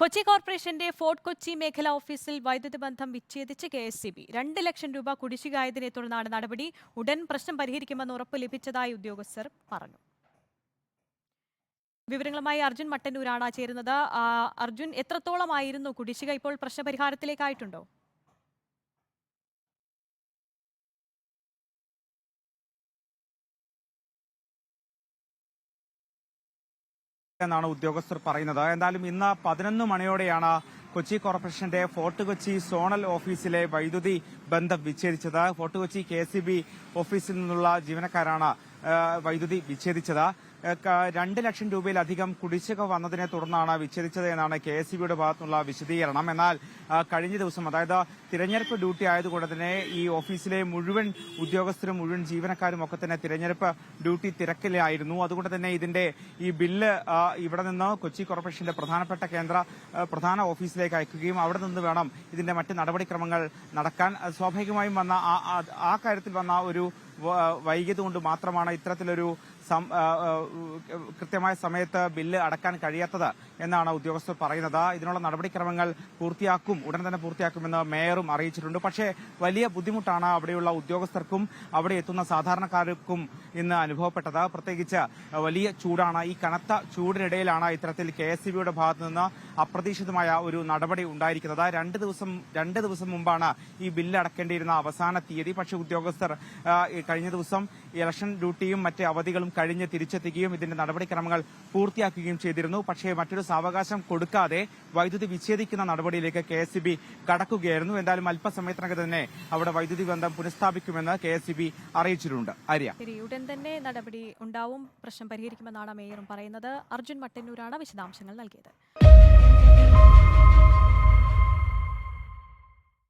കൊച്ചി കോർപ്പറേഷന്റെ ഫോർട്ട് കൊച്ചി മേഖലാ ഓഫീസിൽ വൈദ്യുതി ബന്ധം വിച്ഛേദിച്ച് KSEB 2 ലക്ഷം രൂപ കുടിശ്ശികയായതിനെ തുടർന്നാണ് നടപടി. ഉടൻ പ്രശ്നം പരിഹരിക്കുമെന്ന് ഉറപ്പ് ലഭിച്ചതായി ഉദ്യോഗസ്ഥർ പറഞ്ഞു. വിവരങ്ങളുമായി അർജുൻ മട്ടന്നൂരാണ് ചേരുന്നത്. അർജുൻ, എത്രത്തോളമായിരുന്നു കുടിശ്ശിക? ഇപ്പോൾ പ്രശ്നപരിഹാരത്തിലേക്കായിട്ടുണ്ടോ? എന്നാണ് ഉദ്യോഗസ്ഥർ പറയുന്നത്. എന്തായാലും ഇന്ന് 11 മണിയോടെയാണ് കൊച്ചി കോർപ്പറേഷന്റെ ഫോർട്ട് കൊച്ചി സോണൽ ഓഫീസിലെ വൈദ്യുതി ബന്ധം വിച്ഛേദിച്ചത്. ഫോർട്ട് കൊച്ചി KSEB ഓഫീസിൽ നിന്നുള്ള ജീവനക്കാരാണ് വൈദ്യുതി വിച്ഛേദിച്ചത്. 2 ലക്ഷം രൂപയിലധികം കുടിശ്ശിക വന്നതിനെ തുടർന്നാണ് വിച്ഛേദിച്ചത് എന്നാണ് KSEBയുടെ ഭാഗത്തുനിന്നുള്ള വിശദീകരണം. എന്നാൽ കഴിഞ്ഞ ദിവസം, അതായത് തിരഞ്ഞെടുപ്പ് ഡ്യൂട്ടി ആയതുകൊണ്ട് തന്നെ ഈ ഓഫീസിലെ മുഴുവൻ ഉദ്യോഗസ്ഥരും മുഴുവൻ ജീവനക്കാരും ഒക്കെ തന്നെ തിരഞ്ഞെടുപ്പ് ഡ്യൂട്ടി തിരക്കിലായിരുന്നു. അതുകൊണ്ട് തന്നെ ഇതിന്റെ ഈ ബില്ല് ഇവിടെ നിന്ന് കൊച്ചി കോർപ്പറേഷന്റെ പ്രധാന ഓഫീസിലേക്ക് അയക്കുകയും അവിടെ നിന്ന് വേണം ഇതിന്റെ മറ്റ് നടപടിക്രമങ്ങൾ നടക്കാൻ. സ്വാഭാവികമായും വന്ന ആ കാര്യത്തിൽ വന്ന ഒരു വൈകിയത് കൊണ്ട് മാത്രമാണ് ഇത്തരത്തിലൊരു കൃത്യമായ സമയത്ത് ബില്ല് അടക്കാൻ കഴിയാത്തത് എന്നാണ് ഉദ്യോഗസ്ഥർ പറയുന്നത്. ഇതിനുള്ള നടപടിക്രമങ്ങൾ ഉടൻ തന്നെ പൂർത്തിയാക്കുമെന്ന് മേയറും അറിയിച്ചിട്ടുണ്ട്. പക്ഷേ വലിയ ബുദ്ധിമുട്ടാണ് അവിടെയുള്ള ഉദ്യോഗസ്ഥർക്കും അവിടെ എത്തുന്ന സാധാരണക്കാർക്കും ഇന്ന് അനുഭവപ്പെട്ടത്. പ്രത്യേകിച്ച് വലിയ ചൂടാണ്. ഈ കനത്ത ചൂടിനിടയിലാണ് ഇത്തരത്തിൽ KSEBയുടെ ഭാഗത്തു നിന്ന് അപ്രതീക്ഷിതമായ ഒരു നടപടി ഉണ്ടായിരിക്കുന്നത്. 2 ദിവസം മുമ്പാണ് ഈ ബില്ല് അടക്കേണ്ടിയിരുന്ന അവസാന തീയതി. പക്ഷേ ഉദ്യോഗസ്ഥർ കഴിഞ്ഞ ദിവസം ഇലക്ഷൻ ഡ്യൂട്ടിയും മറ്റ് അവധികളും കഴിഞ്ഞ് തിരിച്ചെത്തുകയും ഇതിന്റെ നടപടിക്രമങ്ങൾ പൂർത്തിയാക്കുകയും ചെയ്തിരുന്നു. പക്ഷേ മറ്റൊരു സാവകാശം കൊടുക്കാതെ വൈദ്യുതി വിച്ഛേദിക്കുന്ന നടപടിയിലേക്ക് KSEB കടക്കുകയായിരുന്നു. എന്തായാലും അല്പസമയത്തിനകം തന്നെ അവിടെ വൈദ്യുതി ബന്ധം പുനഃസ്ഥാപിക്കുമെന്ന് KSEB അറിയിച്ചിട്ടുണ്ട്. ആര്യ, ഉടൻ തന്നെ നടപടി ഉണ്ടാവും, പ്രശ്നം പരിഹരിക്കുമെന്നാണ് മേയറും പറയുന്നത്. അർജുൻ മട്ടന്നൂരാണ് വിശദാംശങ്ങൾ നൽകിയത്.